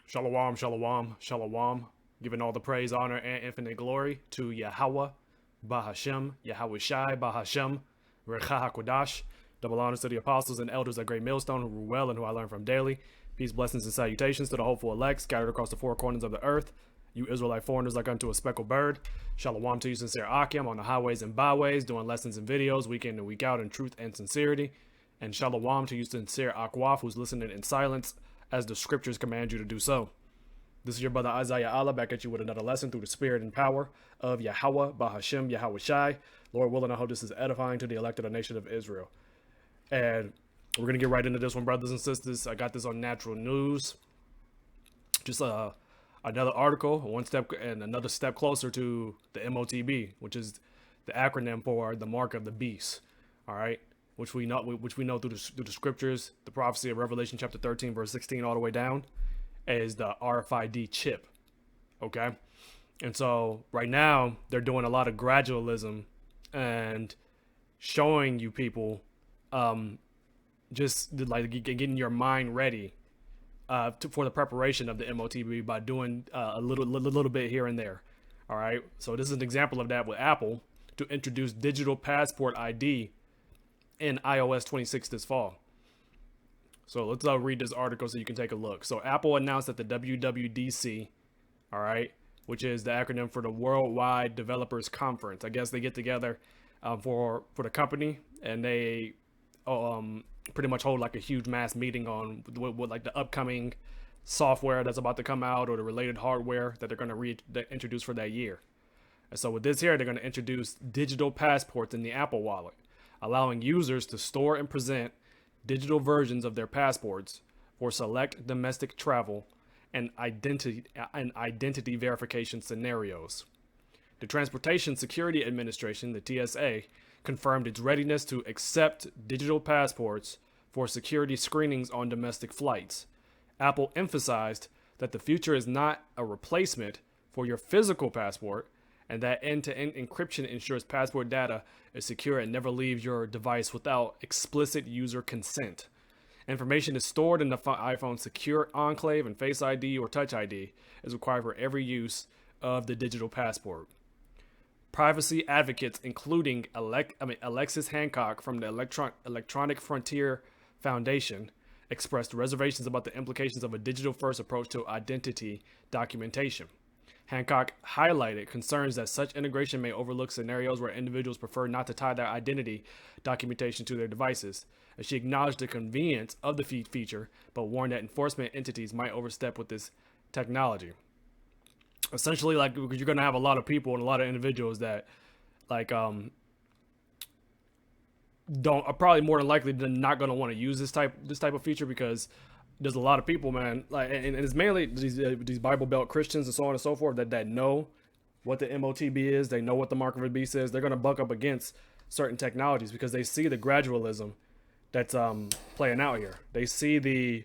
Shalom, shalom, shalom. Giving all the praise, honor, and infinite glory to YAHAWAH, BAHASHAM, YAHAWASHI, BAHASHAM, RAWCHAA, QADASH. Double honors to the apostles and elders at Great Millstone who rule well and who I learn from daily. Peace, blessings, and salutations to the hopeful elect scattered across the four corners of the earth. You Israelite foreigners like unto a speckled bird. Shalom to you, sincere Akim, on the highways and byways, doing lessons and videos week in and week out in truth and sincerity. And shalom to you, sincere Akwaf, who's listening in silence as the scriptures command you to do so. This is your brother Isaiah Allah back at you with another lesson through the spirit and power of YAHAWAH, BAHASHAM, YAHAWASHI. Lord willing, I hope this is edifying to the elect of the nation of Israel. And we're going to get right into this one, brothers and sisters. I got this on Natural News. Just another article, one step and another step closer to the MOTB, which is the acronym for the mark of the beast. All right, which we know through the scriptures, the prophecy of Revelation chapter 13, verse 16, all the way down, is the RFID chip. Okay, and so right now they're doing a lot of gradualism and showing you people, just like getting your mind ready for the preparation of the MOTB by doing a little bit here and there. All right, so this is an example of that with Apple to introduce digital passport ID in iOS 26 this fall. So let's read this article so you can take a look. So Apple announced that the WWDC, all right, which is the acronym for the Worldwide Developers Conference. I guess they get together for the company, and they pretty much hold like a huge mass meeting on what like the upcoming software that's about to come out or the related hardware that they're going to introduce for that year. And so with this here, they're going to introduce digital passports in the Apple Wallet, allowing users to store and present digital versions of their passports for select domestic travel and identity verification scenarios. The Transportation Security Administration, the TSA, confirmed its readiness to accept digital passports for security screenings on domestic flights. Apple emphasized that the future is not a replacement for your physical passport, and that end-to-end encryption ensures passport data is secure and never leaves your device without explicit user consent. Information is stored in the iPhone Secure Enclave, and Face ID or Touch ID is required for every use of the digital passport. Privacy advocates, including Alexis Hancock from the Electronic Frontier Foundation, expressed reservations about the implications of a digital-first approach to identity documentation. Hancock highlighted concerns that such integration may overlook scenarios where individuals prefer not to tie their identity documentation to their devices. And she acknowledged the convenience of the feature, but warned that enforcement entities might overstep with this technology. Essentially, like, you're going to have a lot of people and a lot of individuals that, like, are probably more than likely not going to want to use this type of feature, because there's a lot of people, man, like, and it's mainly these Bible Belt Christians and so on and so forth that know what the MOTB is. They know what the mark of the beast is. They're going to buck up against certain technologies because they see the gradualism that's playing out here. They see the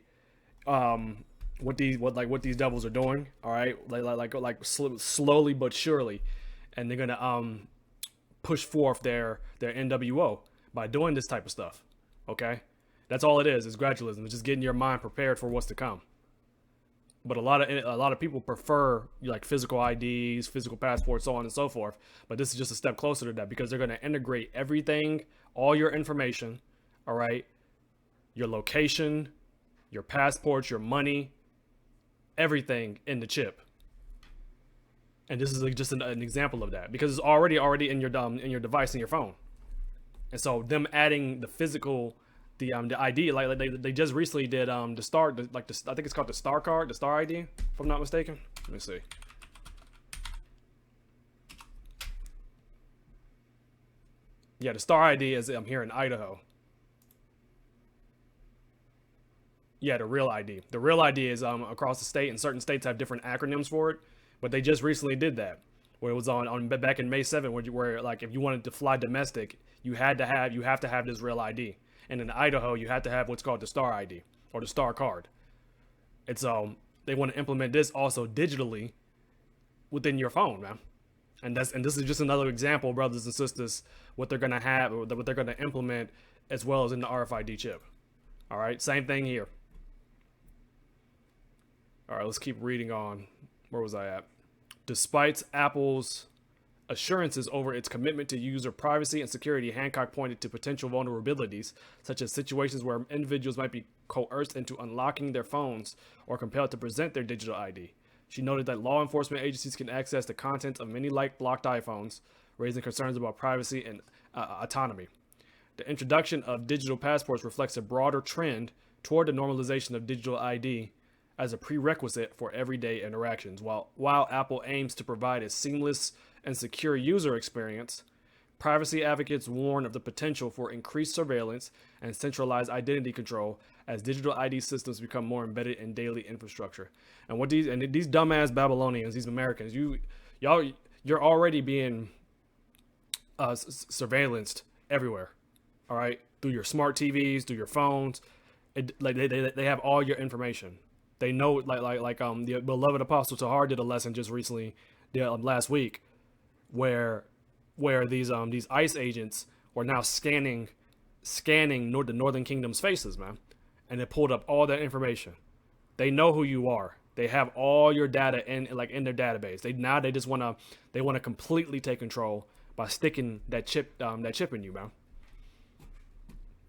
what these devils are doing. All right, like slowly but surely, and they're gonna push forth their NWO by doing this type of stuff. Okay. That's all it is gradualism. It's just getting your mind prepared for what's to come. But a lot of people prefer like physical IDs, physical passports, so on and so forth. But this is just a step closer to that, because they're going to integrate everything, all your information, all right, your location, your passports, your money, everything in the chip. And this is like just an example of that, because it's already in your device, in your phone. And so them adding the physical, the ID, like they just recently did the star, I think it's called the star card, the star ID, if I'm not mistaken. Let me see. Yeah, the star ID is here in Idaho. Yeah, the real ID. The real ID is across the state, and certain states have different acronyms for it. But they just recently did that, where it was on back in May 7th, where like if you wanted to fly domestic, you have to have this real ID. And in Idaho, you have to have what's called the Star ID or the Star Card. And so they want to implement this also digitally within your phone, man. And this is just another example, brothers and sisters, what they're gonna have, or what they're gonna implement, as well as in the RFID chip. All right, same thing here. All right, let's keep reading on. Where was I at? Despite Apple's assurances over its commitment to user privacy and security, Hancock pointed to potential vulnerabilities, such as situations where individuals might be coerced into unlocking their phones or compelled to present their digital ID. She noted that law enforcement agencies can access the contents of many blocked iPhones, raising concerns about privacy and autonomy. The introduction of digital passports reflects a broader trend toward the normalization of digital ID as a prerequisite for everyday interactions. While Apple aims to provide a seamless and secure user experience, privacy advocates warn of the potential for increased surveillance and centralized identity control as digital ID systems become more embedded in daily infrastructure. And these dumbass Babylonians, these Americans, you're already being surveillanced everywhere. All right, through your smart TVs, through your phones, they have all your information. They know, the beloved Apostle Tahar did a lesson just recently, last week, where these ICE agents were now scanning the Northern Kingdom's faces, man, and it pulled up all that information. They know who you are. They have all your data in their database. They just want to completely take control by sticking that chip in you, man.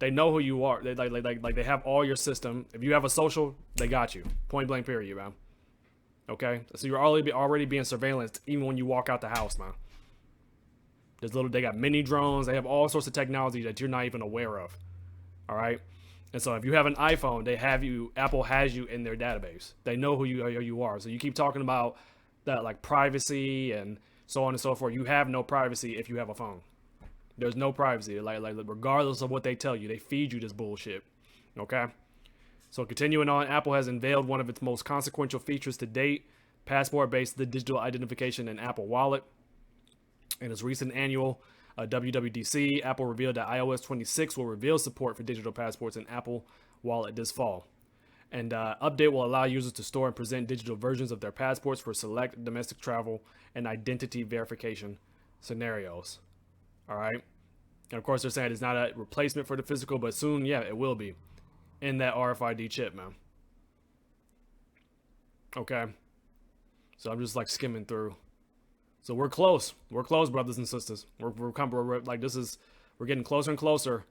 They know who you are. They have all your system. If you have a social, they got you. Point blank period, man. Okay? So you're already being surveillanced even when you walk out the house, man. They got mini drones. They have all sorts of technology that you're not even aware of. All right? And so if you have an iPhone, Apple has you in their database. They know who you are. So you keep talking about that, like privacy and so on and so forth. You have no privacy if you have a phone. There's no privacy. Like regardless of what they tell you, they feed you this bullshit. Okay? So continuing on, Apple has unveiled one of its most consequential features to date, passport-based digital identification in Apple Wallet. In its recent annual WWDC, Apple revealed that iOS 26 will reveal support for digital passports in Apple Wallet this fall. And update will allow users to store and present digital versions of their passports for select domestic travel and identity verification scenarios. All right. And of course, they're saying it's not a replacement for the physical, but soon, yeah, it will be in that RFID chip, man. Okay. So I'm just like skimming through. So we're close. We're close, brothers and sisters. We're getting closer and closer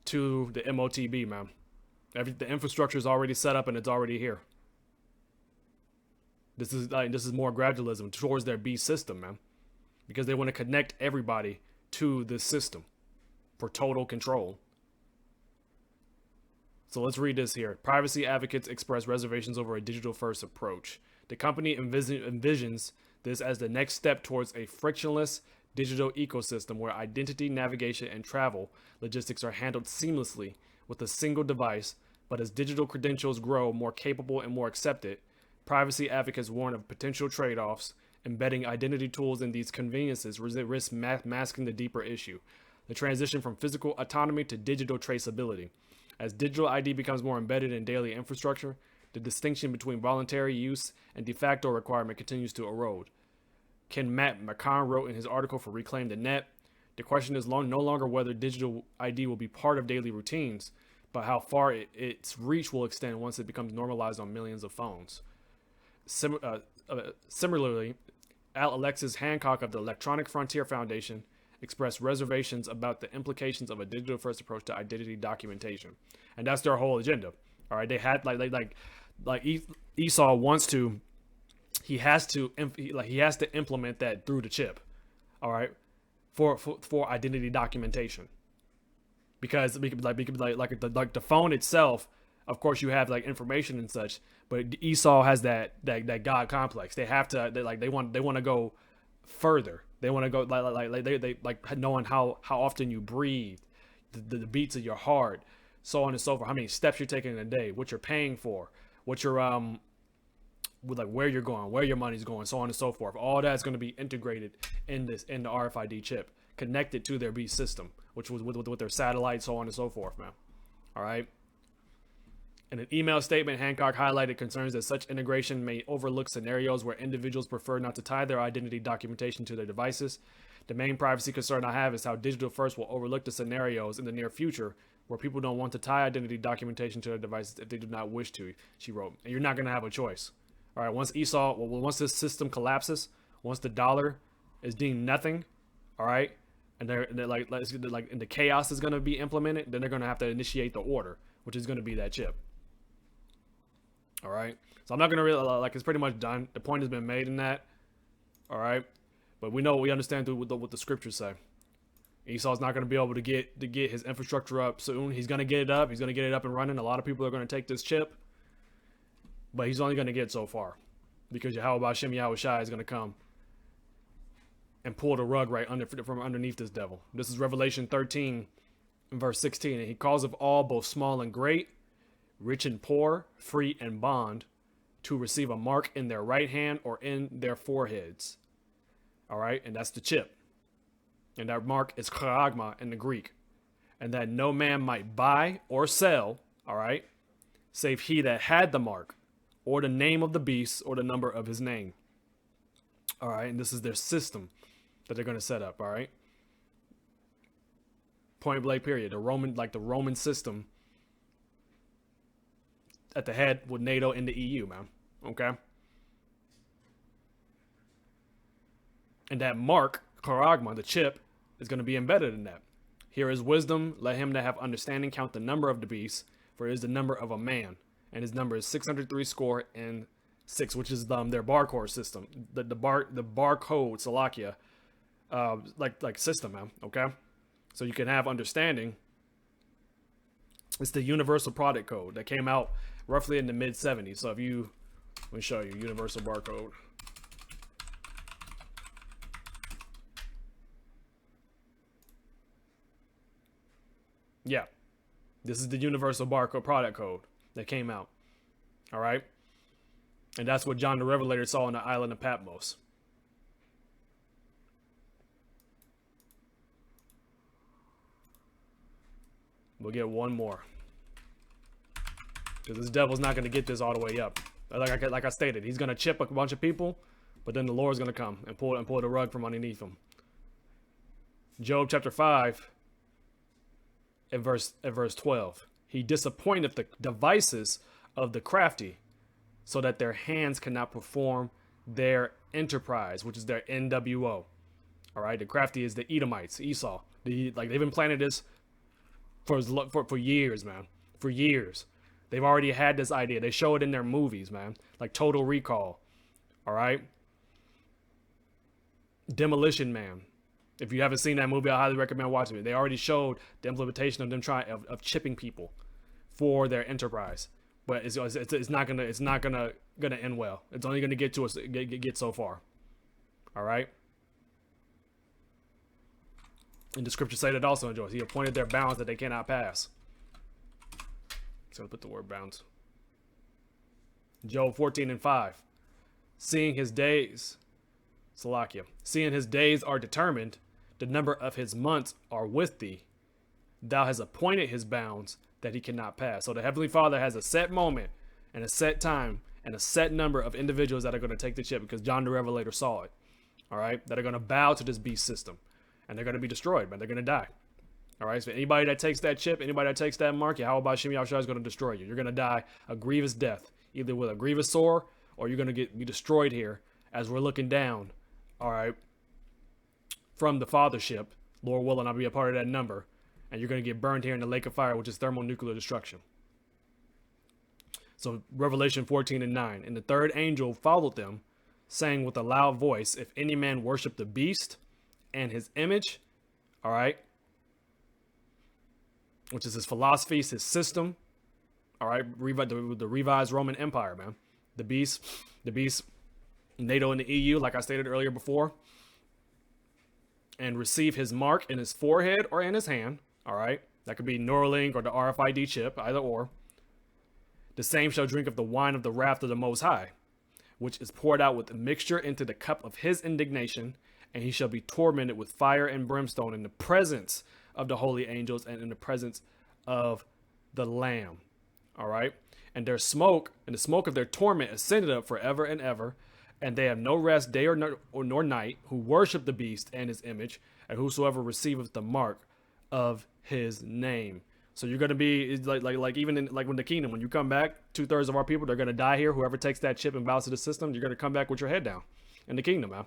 to the MOTB, man. The infrastructure is already set up and it's already here. This is more gradualism towards their B system, man, because they want to connect everybody to this system for total control. So let's read this here. Privacy advocates express reservations over a digital-first approach. The company envisions this as the next step towards a frictionless digital ecosystem where identity, navigation, and travel logistics are handled seamlessly with a single device. But as digital credentials grow more capable and more accepted, privacy advocates warn of potential trade-offs. Embedding identity tools in these conveniences risks masking the deeper issue, the transition from physical autonomy to digital traceability. As digital ID becomes more embedded in daily infrastructure, the distinction between voluntary use and de facto requirement continues to erode. Ken McCann wrote in his article for Reclaim the Net, the question is no longer whether digital ID will be part of daily routines, but how far its reach will extend once it becomes normalized on millions of phones. Similarly, Alexis Hancock of the Electronic Frontier Foundation expressed reservations about the implications of a digital-first approach to identity documentation, and that's their whole agenda. All right, they had Esau wants to, he has to implement that through the chip. All right, for identity documentation, because the phone itself, of course, you have like information and such, but Esau has that God complex. They have to they want to go further. They want to go like knowing how often you breathe, the beats of your heart, so on and so forth. How many steps you're taking in a day, what you're paying for, what you're where you're going, where your money's going, so on and so forth. All that's going to be integrated in the RFID chip, connected to their B system, which was with their satellite, so on and so forth, man. All right. In an email statement, Hancock highlighted concerns that such integration may overlook scenarios where individuals prefer not to tie their identity documentation to their devices. The main privacy concern I have is how digital first will overlook the scenarios in the near future where people don't want to tie identity documentation to their devices if they do not wish to, she wrote. And you're not going to have a choice. All right, once once this system collapses, once the dollar is deemed nothing, all right, and they're like and the chaos is going to be implemented, then they're going to have to initiate the order, which is going to be that chip. All right, so I'm not going to really it's pretty much done. The point has been made in that. All right, but we understand through what the scriptures say. Esau's not going to be able to get his infrastructure up soon. He's going to get it up. He's going to get it up and running. A lot of people are going to take this chip, but he's only going to get so far, because YAHAWASHI, YAHAWASHI is going to come and pull the rug from underneath this devil. This is Revelation 13, verse 16. And he calls of all, both small and great, rich and poor, free and bond, to receive a mark in their right hand or in their foreheads. All right, and that's the chip. And that mark is charagma in the Greek. And that no man might buy or sell, all right, save he that had the mark, or the name of the beast, or the number of his name. All right, and this is their system that they're going to set up, all right? Point blank period. The Roman system at the head with NATO and the EU, man. Okay? And that mark, charagma, the chip, is going to be embedded in that. Here is wisdom. Let him that have understanding count the number of the beast, for it is the number of a man. And his number is 603 score and 6, which is their barcode system. The barcode, Salakia, like system, man. Okay? So you can have understanding. It's the universal product code that came out roughly in the mid 70s. So let me show you universal barcode. Yeah, this is the universal barcode product code that came out. All right. And that's what John the Revelator saw on the island of Patmos. We'll get one more, because this devil's not going to get this all the way up. Like I stated, he's going to chip a bunch of people, but then the Lord's going to come and pull the rug from underneath him. Job chapter 5 at verse 12. He disappointeth the devices of the crafty, so that their hands cannot perform their enterprise, which is their NWO. All right, the crafty is the Edomites, Esau. They've been planning this for years, man. For years. They've already had this idea. They show it in their movies, man. Like Total Recall. All right? Demolition Man. If you haven't seen that movie, I highly recommend watching it. They already showed the implementation of them of chipping people for their enterprise. But it's not gonna end well. It's only gonna get so far. All right? And the scripture say that also in Job. He appointed their bounds that they cannot pass. So I'll put the word bounds. Job 14:5. Seeing his days are determined, the number of his months are with thee. Thou hast appointed his bounds that he cannot pass. So the Heavenly Father has a set moment and a set time and a set number of individuals that are going to take the chip, because John the Revelator saw it. All right? That are going to bow to this beast system. And they're going to be destroyed, man. They're going to die. All right? So anybody that takes that chip, anybody that takes that mark, YAHAWASHI, YAHAWASHI is going to destroy you. You're going to die a grievous death, either with a grievous sore, or you're going to be destroyed here as we're looking down, all right, from the fathership. Lord willing, I'll be a part of that number. And you're going to get burned here in the lake of fire, which is thermonuclear destruction. So Revelation 14:9. And the third angel followed them, saying with a loud voice, if any man worship the beast and his image, all right, which is his philosophy, his system, all right, the revised Roman Empire, man. The beast, NATO and the EU, like I stated earlier before, and receive his mark in his forehead or in his hand, all right, that could be Neuralink or the RFID chip, either or. The same shall drink of the wine of the wrath of the Most High, which is poured out with a mixture into the cup of his indignation, and he shall be tormented with fire and brimstone in the presence of the holy angels and in the presence of the Lamb. All right. And their smoke and the smoke of their torment ascended up forever and ever. And they have no rest day nor night, who worship the beast and his image, and whosoever receiveth the mark of his name. So you're gonna be like even in like when the kingdom, when you come back, 2/3 of our people, they're gonna die here. Whoever takes that chip and bows to the system, you're gonna come back with your head down in the kingdom, man.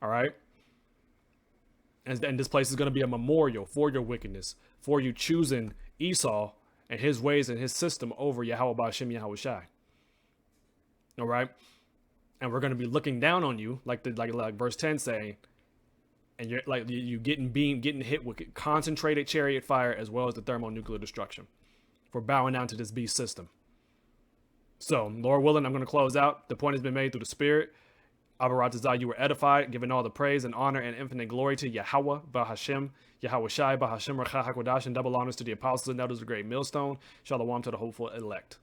All right. And this place is gonna be a memorial for your wickedness, for you choosing Esau and his ways and his system over Yahawah, BAHASHAM, YAHAWASHI. All right. And we're gonna be looking down on you, like verse 10 saying, and you're like you getting hit with concentrated chariot fire as well as the thermonuclear destruction for bowing down to this beast system. So, Lord willing, I'm going to close out. The point has been made through the Spirit. Abaratazah, you were edified, giving all the praise and honor and infinite glory to Yahawah, BAHASHAM, YAHAWASHI, BAHASHAM, RAWCHAA, HaKODASH, and double honors to the apostles and elders of the great millstone. Shalom to the hopeful elect.